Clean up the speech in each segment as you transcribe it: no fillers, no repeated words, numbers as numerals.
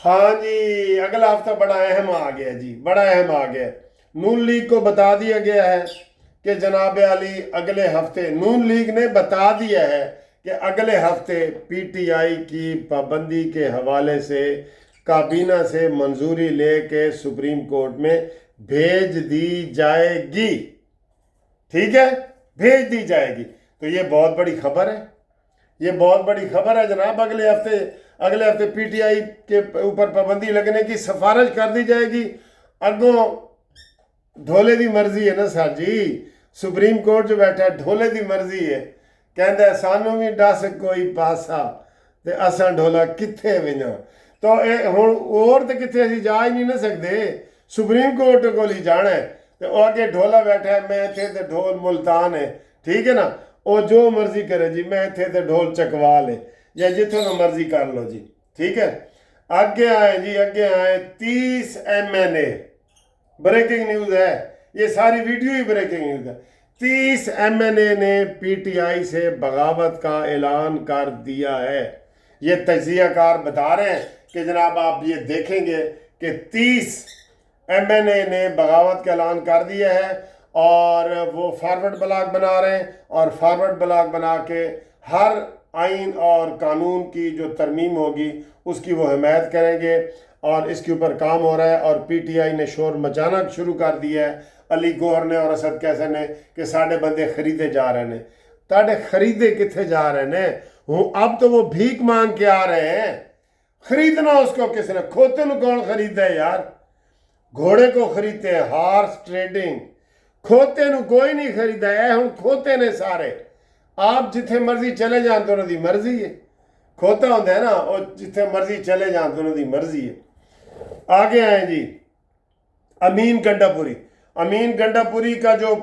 ہاں جی، اگلا ہفتہ بڑا اہم آ گیا جی، بڑا اہم آ گیا۔ نون لیگ کو بتا دیا گیا ہے کہ جناب علی اگلے ہفتے، نون لیگ نے بتا دیا ہے کہ اگلے ہفتے پی ٹی آئی کی پابندی کے حوالے سے کابینہ سے منظوری لے کے سپریم کورٹ میں بھیج دی جائے گی، ٹھیک ہے، بھیج دی جائے گی۔ تو یہ بہت بڑی خبر ہے، یہ بہت بڑی خبر ہے جناب۔ اگلے ہفتے پی ٹی آئی کے اوپر پابندی لگنے کی سفارش کر دی جائے گی۔ اگوں ڈھولے دی مرضی ہے نا سر جی، سپریم کورٹ جو بیٹھا ہے ڈھولے دی مرضی ہے، کہندا ہے سانوں بھی دس کوئی پاسا تے اساں ڈھولا کتھے ونجاں۔ تو ہن اور تے کتھے اسی جا ہی نہیں نہ سکدے، سپریم کورٹ کول ہی جانا ہے۔ تے او اگے ڈھولا بیٹھا ہے، میں ایتھے تے ڈھول ملتان ہے، ٹھیک ہے نا، او جو مرضی کرے جی، میں ایتھے تے ڈھول چکوال ہے، یا جتھوں نہ مرضی کر لو جی، ٹھیک ہے۔ آگے آئے جی، آگے آئے 30 ایم این اے، بریکنگ نیوز ہے، یہ ساری ویڈیو ہی بریکنگ نیوز ہے۔ 30 ایم این اے نے پی ٹی آئی سے بغاوت کا اعلان کر دیا ہے۔ یہ تجزیہ کار بتا رہے ہیں کہ جناب آپ یہ دیکھیں گے کہ 30 ایم این اے نے بغاوت کا اعلان کر دیا ہے، اور وہ فارورڈ بلاک بنا رہے ہیں، اور فارورڈ بلاک بنا کے ہر آئین اور قانون کی جو ترمیم ہوگی اس کی وہ حمایت کریں گے، اور اس کے اوپر کام ہو رہا ہے۔ اور پی ٹی آئی نے شور مچانا شروع کر دیا ہے، علی گوہر نے اور اسد کیسر نے، کہ ساڑھے بندے خریدے جا رہے ہیں۔ تاڑے خریدے کتھے جا رہے ہیں؟ اب تو وہ بھیک مانگ کے آ رہے ہیں۔ خریدنا اس کو کس نے؟ کھوتے نو کون خریدتا ہے یار؟ گھوڑے کو خریدتے ہیں، ہارس ٹریڈنگ۔ کھوتے نو کوئی نہیں خریدا ہے، ہن کھوتے نے سارے۔ آپ جتھے مرضی چلے جان تو انہوں دی مرضی ہے، کھوتا ہوتا ہے نا، وہ جتھے مرضی چلے جان تو انہوں دی مرضی ہے۔ آگے آئیں جی، امین گنڈا پوری۔ امین گنڈا پوری کا جو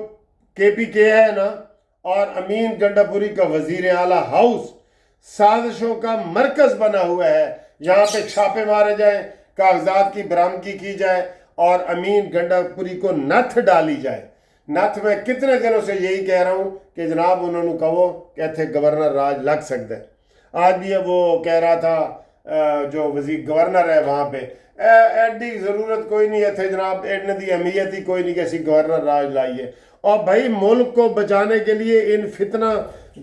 کے پی کے ہے نا، اور امین گنڈا پوری کا وزیر اعلیٰ ہاؤس سازشوں کا مرکز بنا ہوا ہے۔ یہاں پہ چھاپے مارے جائیں، کاغذات کی برآمدگی کی جائے، اور امین گنڈا پوری کو نتھ ڈالی جائے۔ نتھ میں کتنے دنوں سے یہی کہہ رہا ہوں کہ جناب انہوں نے کہو کہ ایتھے گورنر راج لگ سکتا ہے۔ آج بھی وہ کہہ رہا تھا جو وزیر گورنر ہے وہاں پہ، ایڈی ضرورت کوئی نہیں ہے تھے جناب، ایڈنے دی اہمیت ہی کوئی نہیں کہ اسی گورنر راج لائیے۔ اور بھائی ملک کو بچانے کے لیے ان فتنہ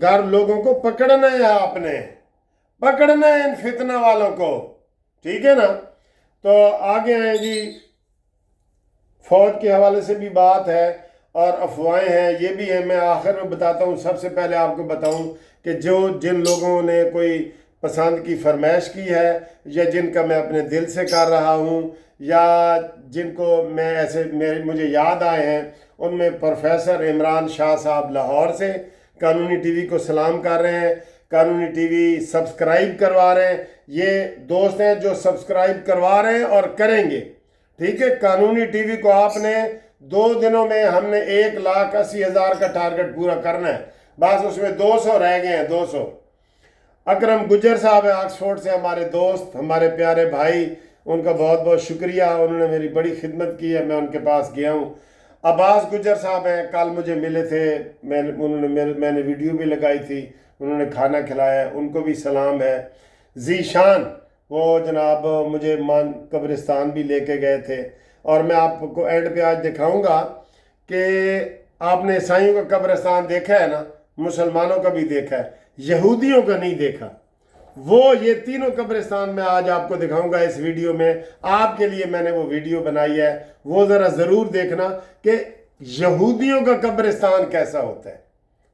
گر لوگوں کو پکڑنا ہے، آپ نے پکڑنا ہے ان فتنہ والوں کو، ٹھیک ہے نا۔ تو آگے آئیں جی، فوج کے حوالے سے بھی بات ہے اور افواہیں ہیں، یہ بھی ہے۔ میں آخر میں بتاتا ہوں، سب سے پہلے آپ کو بتاؤں کہ جن لوگوں نے کوئی پسند کی فرمائش کی ہے، یا جن کا میں اپنے دل سے کر رہا ہوں، یا جن کو میں ایسے مجھے یاد آئے ہیں، ان میں پروفیسر عمران شاہ صاحب لاہور سے قانونی ٹی وی کو سلام کر رہے ہیں، قانونی ٹی وی سبسکرائب کروا رہے ہیں۔ یہ دوست ہیں جو سبسکرائب کروا رہے ہیں اور کریں گے، ٹھیک ہے۔ قانونی ٹی وی کو آپ نے 2 دنوں میں، ہم نے 1,80,000 کا ٹارگٹ پورا کرنا ہے، بس اس میں 200 رہ گئے ہیں، 200۔ اکرم گجر صاحب ہیں آکسفورڈ سے، ہمارے دوست، ہمارے پیارے بھائی، ان کا بہت بہت شکریہ، انہوں نے میری بڑی خدمت کی ہے، میں ان کے پاس گیا ہوں۔ عباس گجر صاحب ہیں، کل مجھے ملے تھے، میں نے ویڈیو بھی لگائی تھی، انہوں نے کھانا کھلایا ہے، ان کو بھی سلام ہے۔ ذیشان، وہ جناب مجھے قبرستان بھی لے کے گئے تھے، اور میں آپ کو اینڈ پہ آج دکھاؤں گا کہ آپ نے عیسائیوں کا قبرستان دیکھا ہے نا، مسلمانوں کا بھی دیکھا ہے، یہودیوں کا نہیں دیکھا۔ وہ یہ تینوں قبرستان میں آج آپ کو دکھاؤں گا اس ویڈیو میں، آپ کے لیے میں نے وہ ویڈیو بنائی ہے، وہ ذرا ضرور دیکھنا کہ یہودیوں کا قبرستان کیسا ہوتا ہے،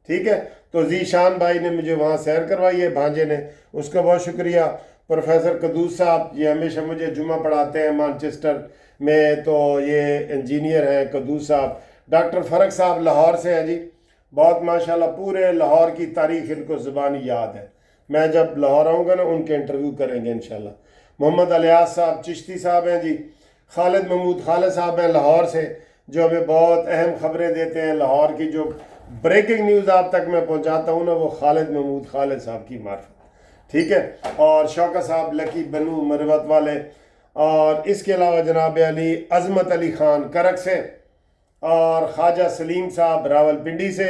ٹھیک ہے۔ تو ذیشان بھائی نے مجھے وہاں سیر کروائی ہے، بھانجے نے، اس کا بہت شکریہ۔ پروفیسر قدوس صاحب، یہ ہمیشہ مجھے جمعہ پڑھاتے ہیں مانچسٹر میں، تو یہ انجینئر ہیں قدوس صاحب۔ ڈاکٹر فرق صاحب لاہور سے ہیں جی، بہت ماشاءاللہ پورے لاہور کی تاریخ ان کو زبانی یاد ہے، میں جب لاہور آؤں گا نا ان کے انٹرویو کریں گے انشاءاللہ۔ محمد الیاس صاحب چشتی صاحب ہیں جی، خالد محمود خالد صاحب ہیں لاہور سے، جو ہمیں بہت اہم خبریں دیتے ہیں لاہور کی، جو بریکنگ نیوز آپ تک میں پہنچاتا ہوں نا، وہ خالد محمود خالد صاحب کی معرفت، ٹھیک ہے۔ اور شوکت صاحب لکی بنو مروت والے، اور اس کے علاوہ جناب علی عظمت علی خان کرک سے، اور خواجہ سلیم صاحب راول پنڈی سے،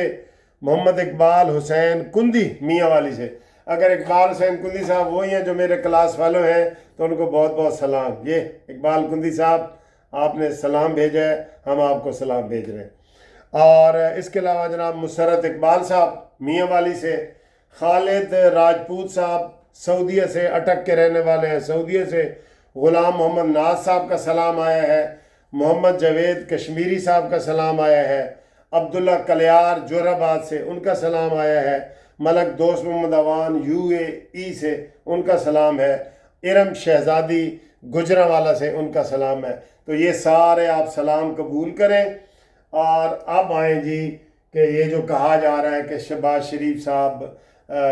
محمد اقبال حسین کندی میاں والی سے۔ اگر اقبال حسین کندی صاحب وہی ہیں جو میرے کلاس فیلو ہیں تو ان کو بہت بہت سلام. یہ اقبال کندی صاحب آپ نے سلام بھیجا ہے, ہم آپ کو سلام بھیج رہے ہیں. اور اس کے علاوہ جناب مسرت اقبال صاحب میاں والی سے, خالد راجپوت صاحب سعودیہ سے, اٹک کے رہنے والے ہیں سعودیہ سے, غلام محمد ناز صاحب کا سلام آیا ہے, محمد جاوید کشمیری صاحب کا سلام آیا ہے, عبداللہ کلیار جور آباد سے ان کا سلام آیا ہے, ملک دوست محمد اوان UAE سے ان کا سلام ہے, ارم شہزادی گجرانوالہ سے ان کا سلام ہے. تو یہ سارے آپ سلام قبول کریں. اور اب آئیں جی کہ یہ جو کہا جا رہا ہے کہ شہباز شریف صاحب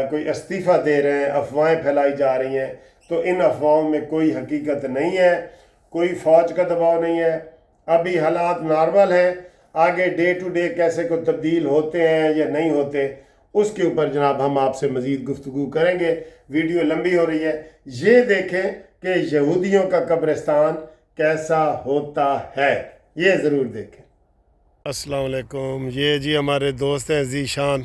کوئی استعفیٰ دے رہے ہیں, افواہیں پھیلائی جا رہی ہیں, تو ان افواہوں میں کوئی حقیقت نہیں ہے, کوئی فوج کا دباؤ نہیں ہے. ابھی حالات نارمل ہیں, آگے ڈے ٹو ڈے کیسے کو تبدیل ہوتے ہیں یا نہیں ہوتے اس کے اوپر جناب ہم آپ سے مزید گفتگو کریں گے. ویڈیو لمبی ہو رہی ہے. یہ دیکھیں کہ یہودیوں کا قبرستان کیسا ہوتا ہے, یہ ضرور دیکھیں. السلام علیکم. یہ جی ہمارے دوست ہیں ذیشان,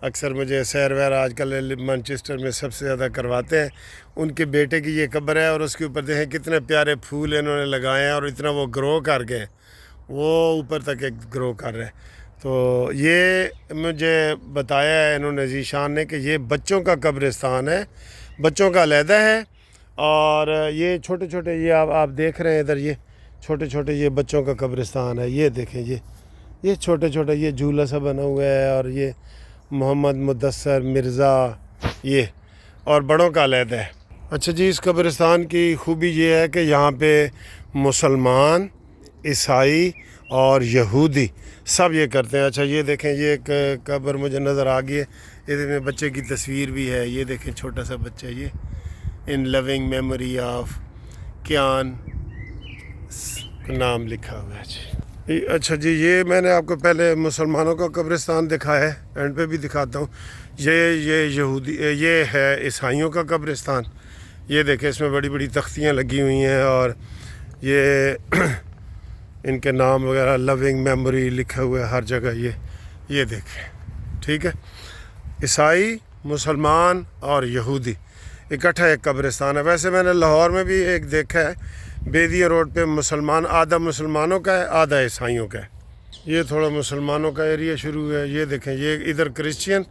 اکثر مجھے سیر ویر آج کل مانچسٹر میں سب سے زیادہ کرواتے ہیں. ان کے بیٹے کی یہ قبر ہے اور اس کے اوپر دیکھیں کتنے پیارے پھول انہوں نے لگائے ہیں اور اتنا وہ گرو کر گئے, وہ اوپر تک ایک گرو کر رہے ہیں. تو یہ مجھے بتایا ہے انہوں نے ذیشان نے کہ یہ بچوں کا قبرستان ہے, بچوں کا علیحدہ ہے. اور یہ چھوٹے چھوٹے یہ آپ دیکھ رہے ہیں ادھر, یہ چھوٹے چھوٹے یہ بچوں کا قبرستان ہے. یہ دیکھیں یہ چھوٹے چھوٹے یہ جھولا سا بنا ہوا ہے, اور یہ محمد مدثر مرزا یہ, اور بڑوں کا علیحدہ ہے. اچھا جی, اس قبرستان کی خوبی یہ ہے کہ یہاں پہ مسلمان, عیسائی اور یہودی سب یہ کرتے ہیں. اچھا یہ دیکھیں یہ ایک قبر مجھے نظر آ گئی ہے, اس میں بچے کی تصویر بھی ہے. یہ دیکھیں چھوٹا سا بچہ, یہ ان لونگ میموری آف کیان نام لکھا ہوا ہے جی. اچھا جی, یہ میں نے آپ کو پہلے مسلمانوں کا قبرستان دکھایا ہے, اینڈ پہ بھی دکھاتا ہوں. یہ یہودی, یہ ہے عیسائیوں کا قبرستان. یہ دیکھیں اس میں بڑی بڑی تختیاں لگی ہوئی ہیں اور یہ ان کے نام وغیرہ لونگ میموری لکھا ہوا ہے ہر جگہ. یہ دیکھیں, ٹھیک ہے. عیسائی, مسلمان اور یہودی اکٹھا ایک قبرستان ہے. ویسے میں نے لاہور میں بھی ایک دیکھا ہے, بیدیا روڈ پہ مسلمان, آدھا مسلمانوں کا ہے آدھا عیسائیوں کا ہے. یہ تھوڑا مسلمانوں کا ایریا شروع ہے. یہ دیکھیں یہ ادھر کرسچین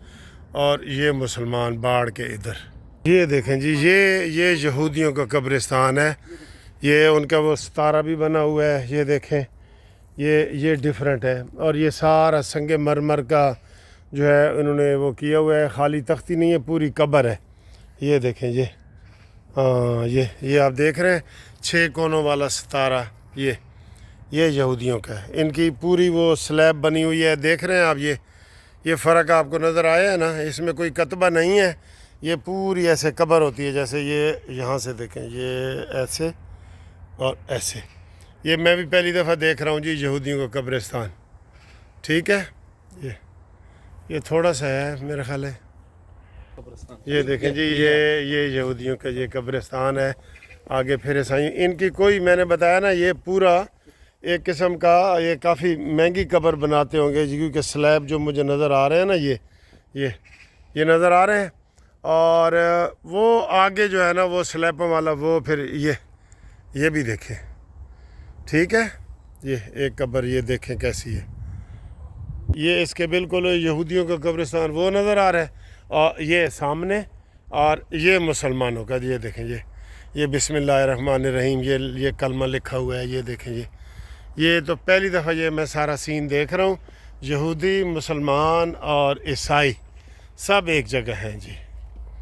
اور یہ مسلمان باڑ کے ادھر. یہ دیکھیں جی یہ یہودیوں کا قبرستان ہے. یہ ان کا وہ ستارہ بھی بنا ہوا ہے. یہ دیکھیں یہ ڈیفرنٹ ہے, اور یہ سارا سنگ مرمر کا جو ہے انہوں نے وہ کیا ہوا ہے, خالی تختی نہیں ہے, پوری قبر ہے. یہ دیکھیں یہ, ہاں یہ آپ دیکھ رہے ہیں 6 کونوں والا ستارہ, یہ یہودیوں کا ہے. ان کی پوری وہ سلیب بنی ہوئی ہے, دیکھ رہے ہیں آپ. یہ فرق آپ کو نظر آیا ہے نا, اس میں کوئی کتبہ نہیں ہے. یہ پوری ایسے قبر ہوتی ہے جیسے یہ یہاں سے دیکھیں, یہ ایسے اور ایسے. یہ میں بھی پہلی دفعہ دیکھ رہا ہوں جی یہودیوں کا قبرستان, ٹھیک ہے. یہ تھوڑا سا ہے میرا خیال ہے. یہ دیکھیں جی یہ یہودیوں کا یہ قبرستان ہے. آگے پھر عیسائی, ان کی کوئی, میں نے بتایا نا, یہ پورا ایک قسم کا, یہ کافی مہنگی قبر بناتے ہوں گے کیونکہ سلیب جو مجھے نظر آ رہے ہیں نا, یہ نظر آ رہے ہیں. اور وہ آگے جو ہے نا وہ سلیبوں والا, وہ پھر یہ بھی دیکھیں, ٹھیک ہے. یہ ایک قبر یہ دیکھیں کیسی ہے. یہ اس کے بالکل یہودیوں کا قبرستان وہ نظر آ رہا ہے, اور یہ سامنے, اور یہ مسلمانوں کا. یہ دیکھیں یہ بسم اللہ الرحمن الرحیم یہ کلمہ لکھا ہوا ہے. یہ دیکھیں یہ تو پہلی دفعہ یہ میں سارا سین دیکھ رہا ہوں. یہودی, مسلمان اور عیسائی سب ایک جگہ ہیں جی.